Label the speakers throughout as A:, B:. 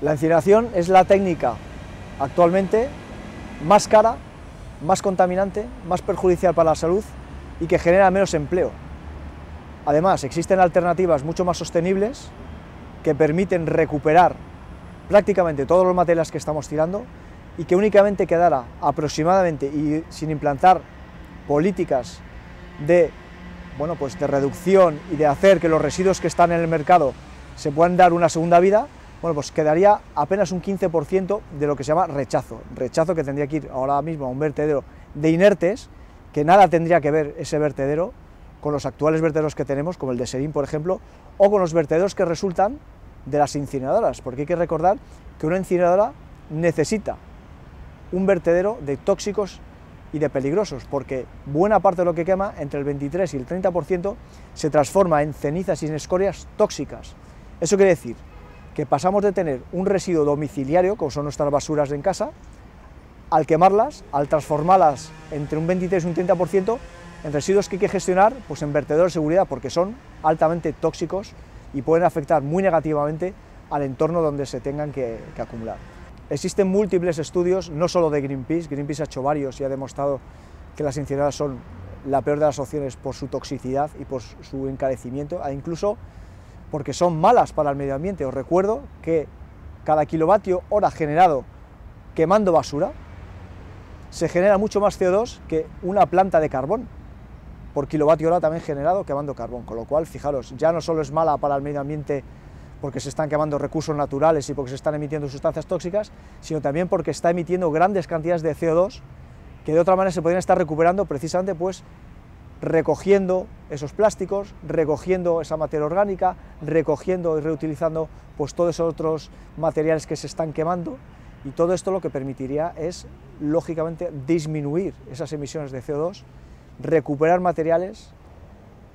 A: La incineración es la técnica actualmente más cara, más contaminante, más perjudicial para la salud y que genera menos empleo. Además, existen alternativas mucho más sostenibles que permiten recuperar prácticamente todos los materiales que estamos tirando y que únicamente quedara aproximadamente, y sin implantar políticas de reducción y de hacer que los residuos que están en el mercado se puedan dar una segunda vida, pues quedaría apenas un 15% de lo que se llama rechazo que tendría que ir ahora mismo a un vertedero de inertes, que nada tendría que ver ese vertedero con los actuales vertederos que tenemos, como el de Serín, por ejemplo, o con los vertederos que resultan de las incineradoras, porque hay que recordar que una incineradora necesita un vertedero de tóxicos y de peligrosos, porque buena parte de lo que quema, entre el 23 y el 30%, se transforma en cenizas y en escorias tóxicas. Eso quiere decir que pasamos de tener un residuo domiciliario, como son nuestras basuras de en casa, al quemarlas, al transformarlas entre un 23 y un 30%, en residuos que hay que gestionar pues en vertederos de seguridad, porque son altamente tóxicos y pueden afectar muy negativamente al entorno donde se tengan que acumular. Existen múltiples estudios, no solo de Greenpeace ha hecho varios y ha demostrado que las incineradoras son la peor de las opciones por su toxicidad y por su encarecimiento, e incluso porque son malas para el medio ambiente. Os recuerdo que cada kilovatio hora generado quemando basura se genera mucho más CO2 que una planta de carbón por kilovatio hora también generado quemando carbón, con lo cual, fijaros, ya no solo es mala para el medio ambiente porque se están quemando recursos naturales y porque se están emitiendo sustancias tóxicas, sino también porque está emitiendo grandes cantidades de CO2 que de otra manera se podrían estar recuperando precisamente pues recogiendo esos plásticos, recogiendo esa materia orgánica, recogiendo y reutilizando pues todos esos otros materiales que se están quemando, y todo esto lo que permitiría es, lógicamente, disminuir esas emisiones de CO2, recuperar materiales,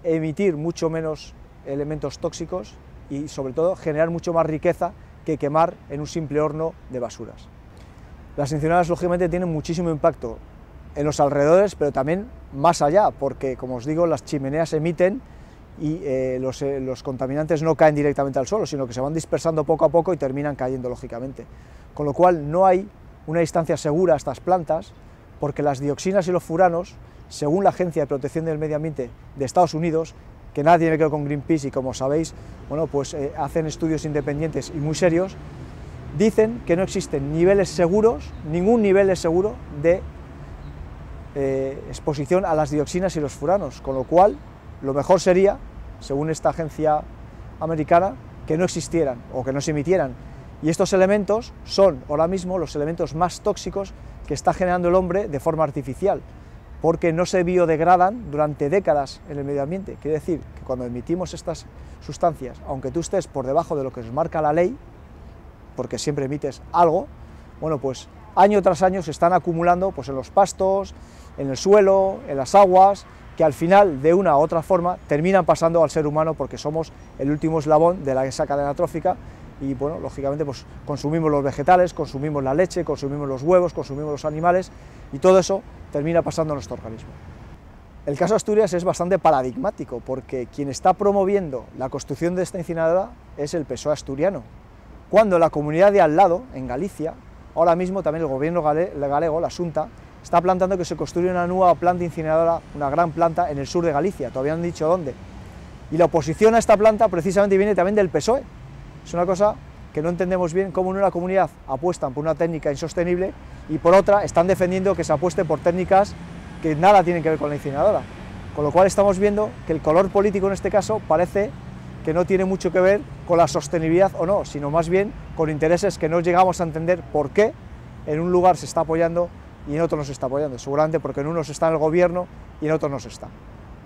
A: emitir mucho menos elementos tóxicos y, sobre todo, generar mucho más riqueza que quemar en un simple horno de basuras. Las incineradoras, lógicamente, tienen muchísimo impacto en los alrededores, pero también más allá, porque, como os digo, las chimeneas emiten y los contaminantes no caen directamente al suelo, sino que se van dispersando poco a poco y terminan cayendo, lógicamente. Con lo cual, no hay una distancia segura a estas plantas, porque las dioxinas y los furanos, según la Agencia de Protección del Medio Ambiente de Estados Unidos, que nada tiene que ver con Greenpeace y, como sabéis, hacen estudios independientes y muy serios, dicen que no existen niveles seguros, ningún nivel es seguro de exposición a las dioxinas y los furanos, con lo cual lo mejor sería, según esta agencia americana, que no existieran o que no se emitieran. Y estos elementos son ahora mismo los elementos más tóxicos que está generando el hombre de forma artificial, porque no se biodegradan durante décadas en el medio ambiente. Quiere decir que cuando emitimos estas sustancias, aunque tú estés por debajo de lo que nos marca la ley, porque siempre emites algo, pues año tras año se están acumulando pues en los pastos, en el suelo, en las aguas, que al final, de una u otra forma, terminan pasando al ser humano, porque somos el último eslabón de esa cadena trófica y, lógicamente, pues consumimos los vegetales, consumimos la leche, consumimos los huevos, consumimos los animales, y todo eso termina pasando a nuestro organismo. El caso de Asturias es bastante paradigmático, porque quien está promoviendo la construcción de esta incineradora es el PSOE asturiano, cuando la comunidad de al lado, en Galicia, ahora mismo también el gobierno galego, la Xunta, está planteando que se construya una nueva planta incineradora, una gran planta en el sur de Galicia, todavía no han dicho dónde. Y la oposición a esta planta precisamente viene también del PSOE. Es una cosa que no entendemos bien, cómo en una comunidad apuestan por una técnica insostenible y por otra están defendiendo que se apueste por técnicas que nada tienen que ver con la incineradora. Con lo cual estamos viendo que el color político en este caso parece que no tiene mucho que ver con la sostenibilidad o no, sino más bien con intereses que no llegamos a entender por qué en un lugar se está apoyando y en otro no se está apoyando, seguramente porque en unos está en el gobierno y en otros no se está.